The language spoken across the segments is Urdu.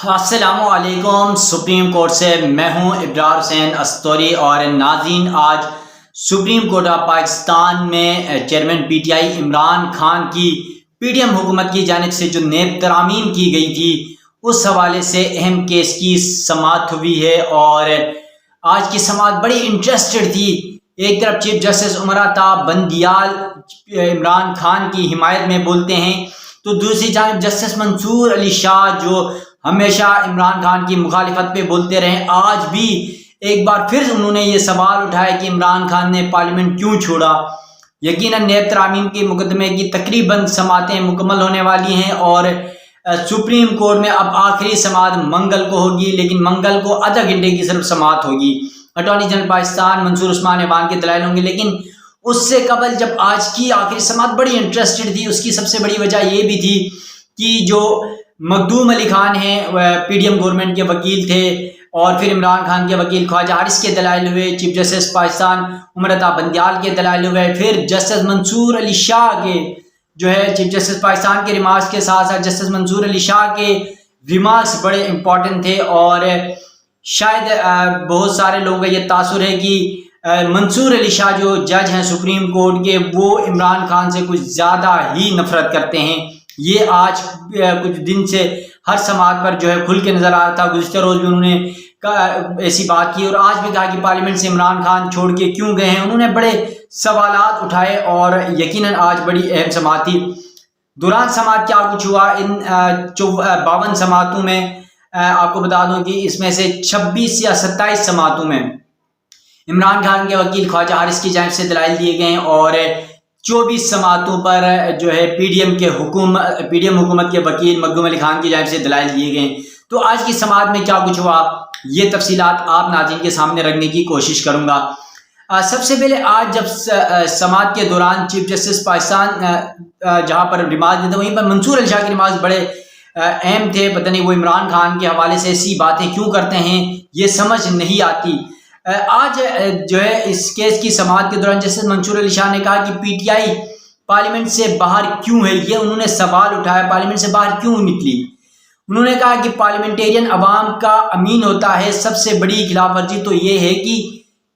السلام علیکم۔ سپریم کورٹ سے میں ہوں ابرار حسین استوری۔ اور ناظرین، آج سپریم کورٹ آف پاکستان میں chairman P T I Imran Khan کی پی ڈی ایم حکومت کی جانب سے جو نیب ترامیم کی گئی تھی اس حوالے سے اہم کیس کی سماعت ہوئی ہے، اور آج کی سماعت بڑی انٹرسٹڈ تھی۔ ایک طرف چیف جسٹس عمر عطا بندیال عمران خان کی حمایت میں بولتے ہیں، تو دوسری جانب جسٹس منصور علی شاہ جو ہمیشہ عمران خان کی مخالفت پہ بولتے رہے، آج بھی ایک بار پھر انہوں نے یہ سوال اٹھایا کہ عمران خان نے پارلیمنٹ کیوں چھوڑا۔ یقیناً نیب ترامیم کے مقدمے کی تقریباً سماعتیں مکمل ہونے والی ہیں، اور سپریم کورٹ میں اب آخری سماعت منگل کو ہوگی، لیکن منگل کو آدھا گھنٹے کی صرف سماعت ہوگی۔ اٹارنی جنرل پاکستان منصور عثمان ایوان کے دلائل ہوں گے، لیکن اس سے قبل جب آج کی آخری سماعت بڑی انٹرسٹڈ تھی، اس کی سب سے بڑی وجہ یہ بھی تھی کہ جو مخدوم علی خان ہیں پی ڈی ایم گورنمنٹ کے وکیل تھے، اور پھر عمران خان کے وکیل خواجہ حارث کے دلائل ہوئے، چیف جسٹس پاکستان عمر عطا بندیال کے دلائل ہوئے، پھر جسٹس منصور علی شاہ کے جو ہے چیف جسٹس پاکستان کے ریمارکس کے ساتھ ساتھ جسٹس منصور علی شاہ کے ریمارکس بڑے امپورٹنٹ تھے۔ اور شاید بہت سارے لوگوں کا یہ تاثر ہے کہ منصور علی شاہ جو جج ہیں سپریم کورٹ کے، وہ عمران خان سے کچھ زیادہ ہی نفرت کرتے ہیں۔ یہ آج کچھ دن سے ہر سماعت پر جو ہے کھل کے نظر آ رہا تھا۔ گزشتہ روز بھی انہوں نے ایسی بات کی، اور آج بھی کہا کہ پارلیمنٹ سے عمران خان چھوڑ کے کیوں گئے ہیں۔ انہوں نے بڑے سوالات اٹھائے، اور یقیناً آج بڑی اہم سماعت تھی۔ دوران سماعت کیا کچھ ہوا؟ ان 52 سماعتوں میں آپ کو بتا دوں کہ اس میں سے 26 یا 27 سماعتوں میں عمران خان کے وکیل خواجہ حارث کی جانب سے دلائل دیے گئے، اور 24 سماعتوں پر جو ہے پی ڈی ایم حکومت کے وکیل مخدوم علی خان کی جانب سے دلائل دیے گئے۔ تو آج کی سماعت میں کیا کچھ ہوا، یہ تفصیلات آپ ناظرین کے سامنے رکھنے کی کوشش کروں گا۔ سب سے پہلے آج جب سماعت کے دوران چیف جسٹس پاکستان جہاں پر ریمارک دیتے وہیں پر منصور علی شاہ کے ریمارکس بڑے اہم تھے۔ پتہ نہیں وہ عمران خان کے حوالے سے ایسی باتیں کیوں کرتے ہیں، یہ سمجھ نہیں آتی۔ آج جو ہے اس کیس کی سماعت کے دوران جسٹس منصور علی شاہ نے کہا کہ پی ٹی آئی پارلیمنٹ سے باہر کیوں ہے، یہ انہوں نے سوال اٹھایا، پارلیمنٹ سے باہر کیوں نکلی۔ انہوں نے کہا کہ پارلیمنٹیرین عوام کا امین ہوتا ہے، سب سے بڑی خلاف ورزی تو یہ ہے کہ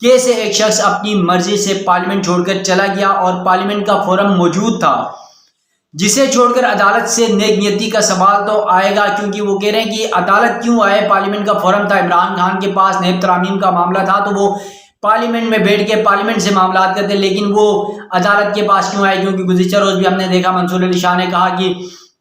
کیسے ایک شخص اپنی مرضی سے پارلیمنٹ چھوڑ کر چلا گیا، اور پارلیمنٹ کا فورم موجود تھا، جسے چھوڑ کر عدالت سے نیک نیتی کا سوال تو آئے گا، کیونکہ وہ کہہ رہے ہیں کہ عدالت کیوں آئے، پارلیمنٹ کا فورم تھا، عمران خان کے پاس نیب ترامیم کا معاملہ تھا، تو وہ پارلیمنٹ میں بیٹھ کے پارلیمنٹ سے معاملات کرتے، لیکن وہ عدالت کے پاس کیوں آئے؟ کیونکہ گزشتہ روز بھی ہم نے دیکھا منصور علی شاہ نے کہا کہ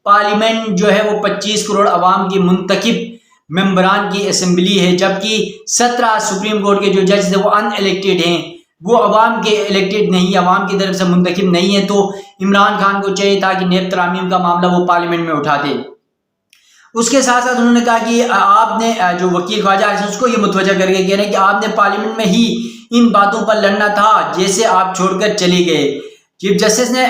پارلیمنٹ جو ہے وہ 25 کروڑ عوام کی منتخب ممبران کی اسمبلی ہے، جبکہ 17 سپریم کورٹ کے جو جج تھے وہ ان الیکٹڈ ہیں، وہ عوام کے الیکٹڈ نہیں، عوام کی طرف سے منتخب نہیں ہے۔ تو عمران خان کو چاہیے تھا کہ نیب ترامیم کا معاملہ وہ پارلیمنٹ میں اٹھاتے۔ اس کے ساتھ ساتھ انہوں نے کہا کہ آپ نے جو وکیل خواجہ حارث اس کو یہ متوجہ کر کے کہہ رہے ہیں کہ آپ نے پارلیمنٹ میں ہی ان باتوں پر لڑنا تھا جیسے آپ چھوڑ کر چلے گئے۔ چیف جسٹس نے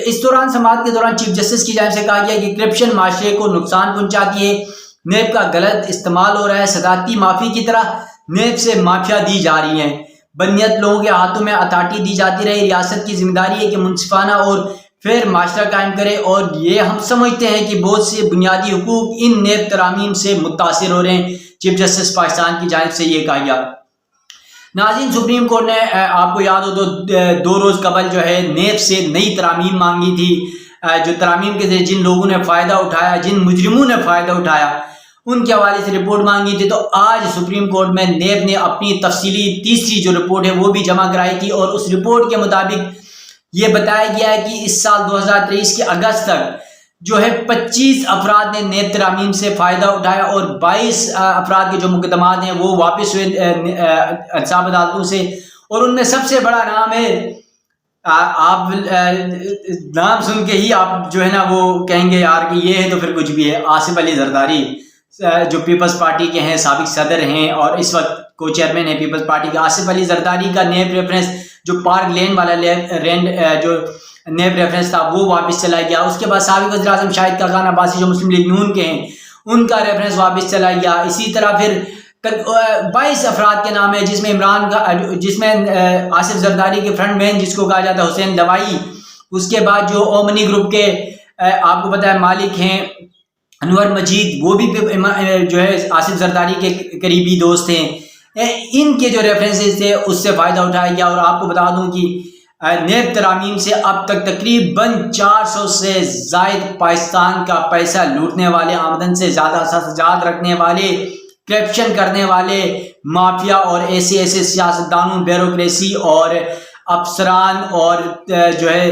اس دوران سماعت کے دوران چیف جسٹس کی جانب سے کہا گیا کہ کرپشن معاشرے کو نقصان پہنچاتی ہے، نیب کا غلط استعمال ہو رہا ہے، صدارتی مافی کی طرح نیب سے مافیا دی جا رہی ہیں، بدنیت لوگوں کے ہاتھوں میں اتھارٹی دی جاتی رہی، ریاست کی ذمہ داری ہے کہ منصفانہ اور پھر معاشرہ قائم کرے، اور یہ ہم سمجھتے ہیں کہ بہت سے بنیادی حقوق ان نیب ترامیم سے متاثر ہو رہے ہیں۔ چیف جسٹس پاکستان کی جانب سے یہ کہا گیا۔ ناظرین، سپریم کورٹ نے آپ کو یاد ہو تو 2 روز قبل جو ہے نیب سے نئی ترامیم مانگی تھی، جو ترامیم کے ذریعے جن لوگوں نے فائدہ اٹھایا، جن مجرموں نے فائدہ اٹھایا، ان کے حوالے سے رپورٹ مانگی تھی۔ تو آج سپریم کورٹ میں نیب نے اپنی تفصیلی تیسری جو رپورٹ ہے وہ بھی جمع کرائی تھی، اور اس رپورٹ کے مطابق یہ بتایا گیا ہے کہ اس سال 2023 کے اگست تک جو ہے 25 افراد نے نیب ترامیم سے فائدہ اٹھایا، اور 22 افراد کے جو مقدمات ہیں وہ واپس ہوئے انصاف عدالتوں سے، اور ان میں سب سے بڑا نام ہے، آپ نام سن کے ہی آپ جو ہے نا وہ کہیں گے یار کہ یہ ہے تو پھر کچھ بھی ہے، آصف علی زرداری جو پیپلز پارٹی کے ہیں، سابق صدر ہیں اور اس وقت کو چیئرمین ہے پیپلز پارٹی کے، آصف علی زرداری کا نیب ریفرنس جو پارک لین والا جو نیب ریفرنس تھا وہ واپس چلا گیا۔ اس کے بعد سابق وزیر اعظم شاہد خاقان عباسی جو مسلم لیگ نون کے ہیں ان کا ریفرنس واپس چلا گیا۔ اسی طرح پھر 22 افراد کے نام ہے، جس میں آصف زرداری کے فرنٹ مین جس کو کہا جاتا ہے حسین لوائی، اس کے بعد جو اومنی گروپ کے آپ کو پتہ ہے مالک ہیں انور مجید وہ بھی جو ہے آصف زرداری کے قریبی دوست ہیں، ان کے جو ریفرنسز تھے اس سے فائدہ اٹھایا گیا۔ اور آپ کو بتا دوں کہ نیب ترامیم سے اب تک تقریباً 400 سے زائد پاکستان کا پیسہ لوٹنے والے، آمدن سے زیادہ اخراجات رکھنے والے، کرپشن کرنے والے مافیا اور ایسے سیاستدانوں، بیوروکریسی اور افسران اور جو ہے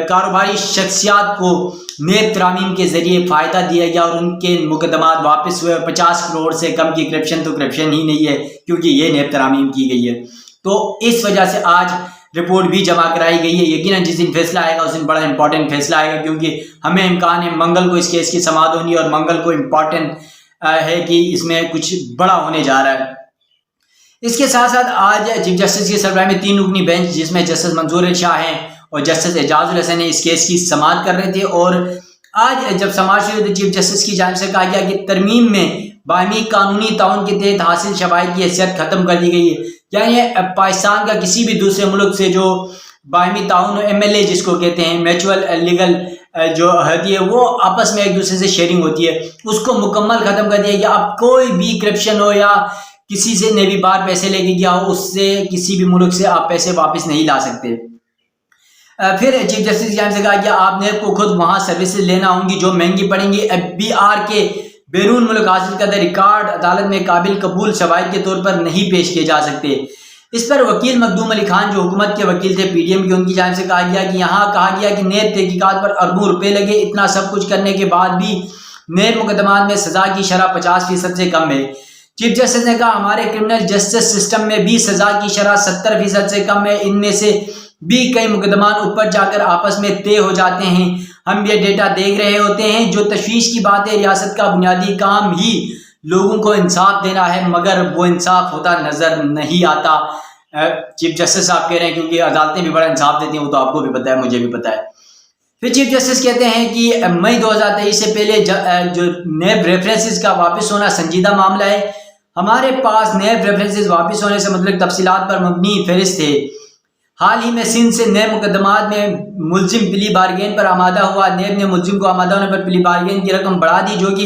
کاروباری شخصیات کو نیب ترامیم کے ذریعے فائدہ دیا گیا اور ان کے مقدمات واپس ہوئے۔ 50 کروڑ سے کم کی کرپشن تو کرپشن ہی نہیں ہے، کیونکہ یہ نیب ترامیم کی گئی ہے۔ تو اس وجہ سے آج رپورٹ بھی جمع کرائی گئی ہے۔ یقیناً جس دن فیصلہ آئے گا اس دن بڑا امپورٹنٹ فیصلہ آئے گا، کیونکہ ہمیں امکان ہے منگل کو اس کیس کی سماعت ہونی ہے، اور منگل کو امپورٹنٹ ہے کہ اس میں کچھ بڑا ہونے جا رہا ہے۔ اس کے ساتھ ساتھ آج چیف جسٹس کی سربراہی میں 3 رکنی بینچ، جس میں جسٹس منظور علی شاہ ہیں اور جسٹس اعجاز الحسن نے اس کیس کی سماعت کر رہے تھے۔ اور آج جب سماعت شروع ہوئی تو چیف جسٹس کی جانب سے کہا گیا کہ ترمیم میں باہمی قانونی تعاون کے تحت حاصل شواہد کی حیثیت ختم کر دی گئی ہے، یعنی پاکستان کا کسی بھی دوسرے ملک سے جو باہمی تعاون MLA جس کو کہتے ہیں، میچول لیگل جو ہوتی ہے، وہ آپس میں ایک دوسرے سے شیئرنگ ہوتی ہے، اس کو مکمل ختم کر دیا گیا۔ اب کوئی بھی کرپشن ہو یا کسی سے نیوی بار پیسے لے کے گیا ہو، اس سے کسی بھی ملک سے آپ پیسے واپس نہیں لا سکتے۔ پھر چیف جسٹس کی جانب سے کہا کہ آپ نیب کو خود وہاں سروسز لینا ہوں گی جو مہنگی پڑیں گی۔ FBR کے بیرون ملک حاصل کردہ ریکارڈ عدالت میں قابل قبول شواہد کے طور پر نہیں پیش کیے جا سکتے۔ اس پر وکیل مخدوم علی خان جو حکومت کے وکیل تھے PDM کے، ان کی جانب سے کہا گیا کہ یہاں کہا گیا کہ نیب تحقیقات پر اربوں روپے لگے، اتنا سب کچھ کرنے کے بعد بھی نیب مقدمات میں سزا کی شرح 50% سے کم ہے۔ چیف جسٹس نے کہا ہمارے کرمنل جسٹس سسٹم میں بھی سزا کی شرح 70% سے کم ہے، ان میں سے بھی کئی مقدمات اوپر جا کر آپس میں طے ہو جاتے ہیں۔ ہم یہ ڈیٹا دیکھ رہے ہوتے ہیں۔ جو تشویش کی بات ہے، ریاست کا بنیادی کام ہی لوگوں کو انصاف دینا ہے، مگر وہ انصاف ہوتا نظر نہیں آتا۔ چیف جسٹس صاحب کہہ رہے ہیں، کیونکہ عدالتیں بھی بڑا انصاف دیتی ہیں، وہ تو آپ کو بھی پتہ ہے، مجھے بھی پتہ ہے۔ پھر چیف جسٹس کہتے ہیں کہ مئی 2023 سے پہلے جو نیب ریفرنسز کا واپس ہونا سنجیدہ معاملہ ہے۔ ہمارے پاس نیب ریفرنسز واپس ہونے سے متعلق تفصیلات پر مبنی فہرست ہے۔ حال ہی میں سندھ سے نیب مقدمات میں ملزم پلی بارگین پر آمادہ ہوا۔ نیب نے ملزم کو آمادہ ہونے پر پلی بارگین کی رقم بڑھا دی، جو کہ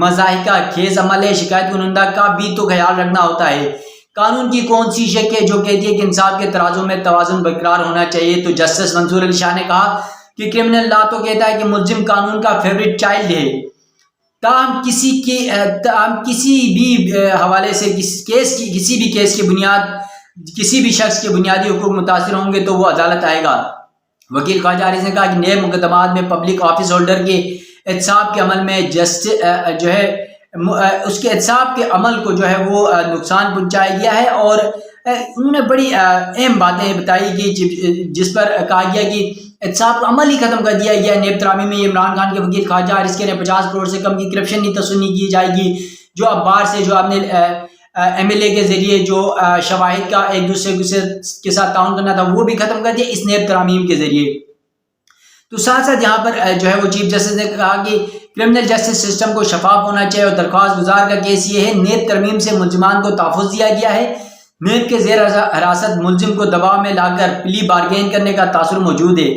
مضحکہ خیز عمل ہے۔ شکایت کنندہ کا بھی تو خیال رکھنا ہوتا ہے۔ قانون کی کون سی شک ہے جو کہتی ہے کہ انصاف کے ترازو میں توازن برقرار ہونا چاہیے؟ تو جسٹس منصور علی شاہ نے کہا کہ کرمنل لا تو کہتا ہے کہ ملزم قانون کا فیورٹ چائلڈ ہے، تاہم کسی بھی حوالے سے کسی بھی کیس کی بنیاد کسی بھی شخص کے بنیادی حقوق متاثر ہوں گے تو وہ عدالت آئے گا۔ وکیل خواجہ عارض نے کہا کہ نیب مقدمات میں پبلک آفس ہولڈر کے احتساب کے عمل میں جو ہے اس کے احتساب کے عمل کو جو ہے وہ نقصان پہنچایا گیا ہے، اور انہوں نے بڑی اہم باتیں بتائی کہ جس پر کہا گیا کہ احتساب کا عمل ہی ختم کر دیا گیا نیب ترامیم میں۔ عمران خان کے وکیل خواجہ عارض کے 50 کروڑ سے کم کی کرپشن کی تصنیع کی جائے گی، جو اب باہر سے جو آپ نے MLA کے ذریعے جو شواہد کا ایک دوسرے کے ساتھ تعاون کرنا تھا وہ بھی ختم کر دیا اس نیب ترامیم کے ذریعے۔ تو ساتھ ساتھ یہاں پر جو ہے وہ چیف جسٹس نے کہا کہ کرمنل جسٹس سسٹم کو شفاف ہونا چاہیے، اور درخواست گزار کا کیس یہ ہے نیب ترمیم سے ملزمان کو تحفظ دیا گیا ہے۔ نیب کے زیر حراست ملزم کو دباؤ میں لا کر پلی بارگین کرنے کا تاثر موجود ہے۔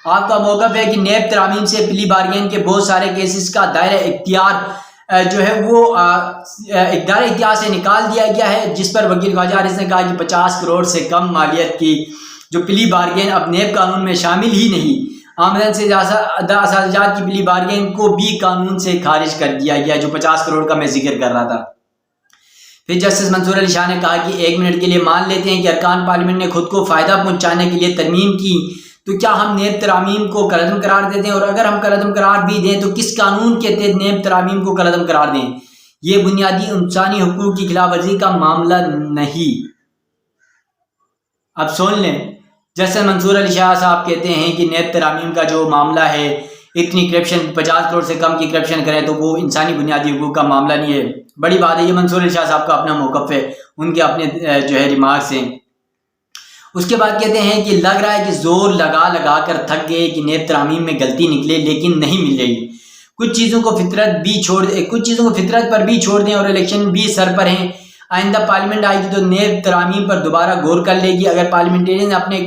آپ کا موقف ہے کہ نیب ترامیم سے پلی بارگین کے بہت سارے کیسز کا دائرہ اختیار جو ہے وہ اقدار اختیار سے نکال دیا گیا ہے، جس پر وکیل خواجہ عارض نے کہا کہ 50 کروڑ سے کم مالیت کی جو پلی بارگین اب نیب قانون میں شامل ہی نہیں۔ آمدن سے زیادہ اخراجات کی پلی بارگین کو بھی قانون سے خارج کر دیا گیا، جو 50 کروڑ کا میں ذکر کر رہا تھا۔ پھر جسٹس منصور علی شاہ نے کہا کہ 1 منٹ کے لیے مان لیتے ہیں کہ ارکان پارلیمنٹ نے خود کو فائدہ پہنچانے کے لیے ترمیم کی، تو کیا ہم نیب ترامیم کو کالعدم قرار دیتے ہیں؟ اور اگر ہم کالعدم قرار بھی دیں تو کس قانون کے تحت نیب ترامیم کو کالعدم قرار دیں؟ یہ بنیادی انسانی حقوق کی خلاف ورزی کا معاملہ نہیں۔ اب سن لیں، جسٹس منصور علی شاہ صاحب کہتے ہیں کہ نیب ترامیم کا جو معاملہ ہے، اتنی کرپشن 50 کروڑ سے کم کی کرپشن کریں تو وہ انسانی بنیادی حقوق کا معاملہ نہیں ہے۔ بڑی بات ہے، یہ منصور علی شاہ صاحب کا اپنا موقف ہے، ان کے اپنے جو ہے ریمارکس ہیں۔ اس کے بعد کہتے ہیں کہ لگ رہا ہے کہ زور لگا کر تھک گئے کہ نیب ترامیم میں غلطی نکلے، لیکن نہیں مل رہی۔ کچھ چیزوں کو فطرت پر بھی چھوڑ دیں، اور الیکشن بھی سر پر ہیں۔ آئندہ پارلیمنٹ آئے گی تو نیب ترامیم پر دوبارہ غور کر لے گی۔ اگر پارلیمنٹیرین نے اپنے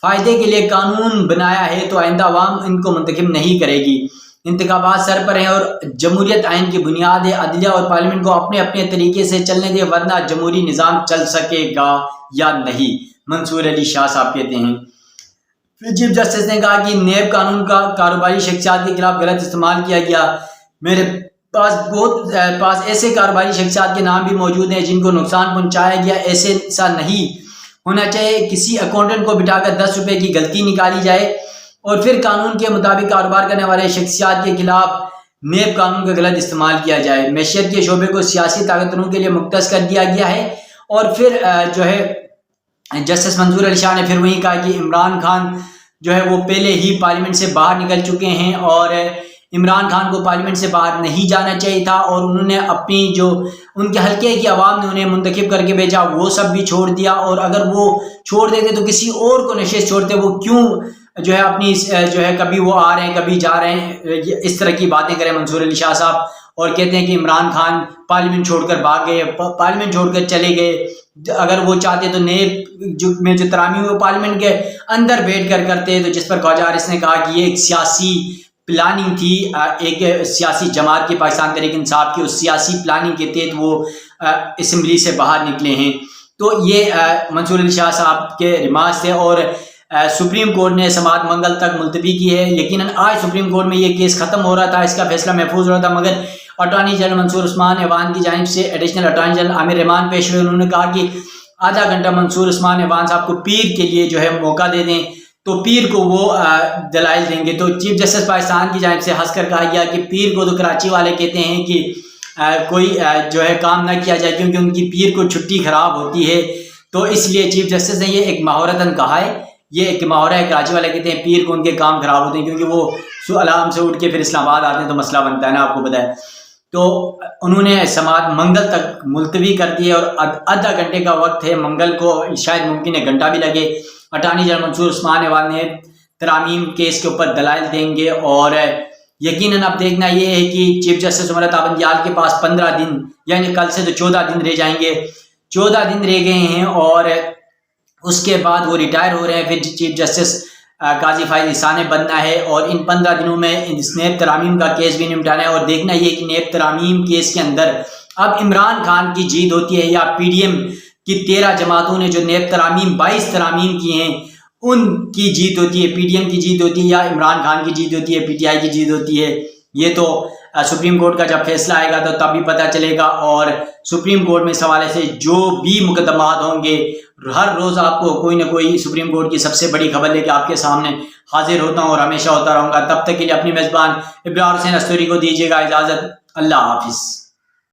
فائدے کے لیے قانون بنایا ہے تو آئندہ عوام ان کو منتخب نہیں کرے گی۔ انتخابات سر پر ہیں اور جمہوریت آئین کی بنیاد ہے، عدلیہ اور پارلیمنٹ کو اپنے اپنے طریقے سے چلنے دے ورنہ جمہوری نظام چل سکے گا یا نہیں، منصور علی شاہ صاحب کہتے ہیں۔ چیف جسٹس نے کہا کہ نیب قانون کا کاروباری شخصیات کے خلاف غلط استعمال کیا گیا۔ میرے پاس ایسے کاروباری شخصیات کے نام بھی موجود ہیں جن کو نقصان پہنچایا گیا، ایسا نہیں ہونا چاہیے۔ کسی اکاؤنٹنٹ کو بٹھا کر 10 روپے کی غلطی نکالی جائے اور پھر قانون کے مطابق کاروبار کرنے والے شخصیات کے خلاف نیب قانون کا غلط استعمال کیا جائے۔ معیشت کے شعبے کو سیاسی طاقتوروں کے لیے مختص کر دیا گیا ہے۔ اور پھر جو ہے جسٹس منصور علی شاہ نے پھر وہی کہا کہ عمران خان جو ہے وہ پہلے ہی پارلیمنٹ سے باہر نکل چکے ہیں اور عمران خان کو پارلیمنٹ سے باہر نہیں جانا چاہیے تھا، اور انہوں نے اپنی جو ان کے حلقے کی عوام نے انہیں منتخب کر کے بھیجا وہ سب بھی چھوڑ دیا، اور اگر وہ چھوڑ دیتے تو کسی اور کو نشست چھوڑتے۔ وہ کیوں جو ہے اپنی جو ہے کبھی وہ آ رہے ہیں کبھی جا رہے ہیں، اس طرح کی باتیں کریں منصور علی شاہ صاحب، اور کہتے ہیں کہ عمران خان پارلیمنٹ چھوڑ کر بھاگ گئے، پارلیمنٹ چھوڑ کر چلے گئے۔ اگر وہ چاہتے تو نیب میں جو ترامیم وہ پارلیمنٹ کے اندر بیٹھ کر کرتے، تو جس پر خواجہ حارث نے کہا کہ یہ ایک سیاسی پلاننگ تھی، ایک سیاسی جماعت کی پاکستان تحریک انصاف کی، اس سیاسی پلاننگ کے تحت وہ اسمبلی سے باہر نکلے ہیں۔ تو یہ منصور علی شاہ صاحب کے ریمارکس تھے، اور سپریم کورٹ نے سماعت منگل تک ملتوی کی ہے۔ یقیناً آج سپریم کورٹ میں یہ کیس ختم ہو رہا تھا، اس کا فیصلہ محفوظ ہو رہا تھا، مگر اٹارنی جنرل منصور عثمان ایوان کی جانب سے ایڈیشنل اٹارنی جنرل عامر رحمان پیش ہوئے۔ انہوں نے کہا کہ آدھا گھنٹہ منصور عثمان ایوان صاحب کو پیر کے لیے جو ہے موقع دے دیں، تو پیر کو وہ دلائل دیں گے۔ تو چیف جسٹس پاکستان کی جانب سے ہنس کر کہا گیا کہ پیر کو تو کراچی والے کہتے ہیں کہ کوئی جو ہے کام نہ کیا جائے کیونکہ ان کی پیر کو چھٹی خراب ہوتی ہے، تو اس لیے چیف جسٹس نے یہ ایک محاورتاً کہا ہے، یہ ایک محاورہ ہے، کراچی والے کہتے ہیں پیر کو ان کے کام خراب ہوتے ہیں کیونکہ وہ الارم سے اٹھ کے پھر اسلام آباد آتے ہیں تو مسئلہ بنتا ہے نا، آپ کو پتہ ہے۔ تو انہوں نے سماعت منگل تک ملتوی کر دی ہے، اور آدھا گھنٹے کا وقت ہے، منگل کو شاید ممکن ہے گھنٹہ بھی لگے۔ اٹارنی جنرل منصور عثمان ایوان نے ترامیم کیس کے اوپر دلائل دیں گے، اور یقیناً اب دیکھنا یہ ہے کہ چیف جسٹس عمر عطا بندیال کے پاس 15 دن یعنی کل سے تو 14 دن رہ جائیں گے، 14 دن رہ گئے ہیں، اور اس کے بعد وہ ریٹائر ہو رہے ہیں۔ پھر چیف جسٹس قاضی فائز عیسیٰ نے بننا ہے، اور ان 15 دنوں میں اس نیب ترامیم کا کیس بھی نمٹانا ہے، اور دیکھنا یہ کہ نیب ترامیم کیس کے اندر اب عمران خان کی جیت ہوتی ہے یا پی ڈی ایم کی 13 جماعتوں نے جو نیب ترامیم 22 ترامیم کی ہیں ان کی جیت ہوتی ہے، پی ڈی ایم کی جیت ہوتی ہے، یا عمران خان کی جیت ہوتی ہے، پی ٹی آئی کی جیت ہوتی ہے۔ یہ تو سپریم کورٹ کا جب فیصلہ آئے گا تو تب بھی پتہ چلے گا، اور سپریم کورٹ میں اس حوالے سے جو بھی مقدمات ہوں گے ہر روز آپ کو کوئی نہ کوئی سپریم کورٹ کی سب سے بڑی خبر لے کے آپ کے سامنے حاضر ہوتا ہوں اور ہمیشہ ہوتا رہوں گا۔ تب تک کے لیے اپنی میزبان ابرار حسین استوری کو دیجیے گا اجازت۔ اللہ حافظ۔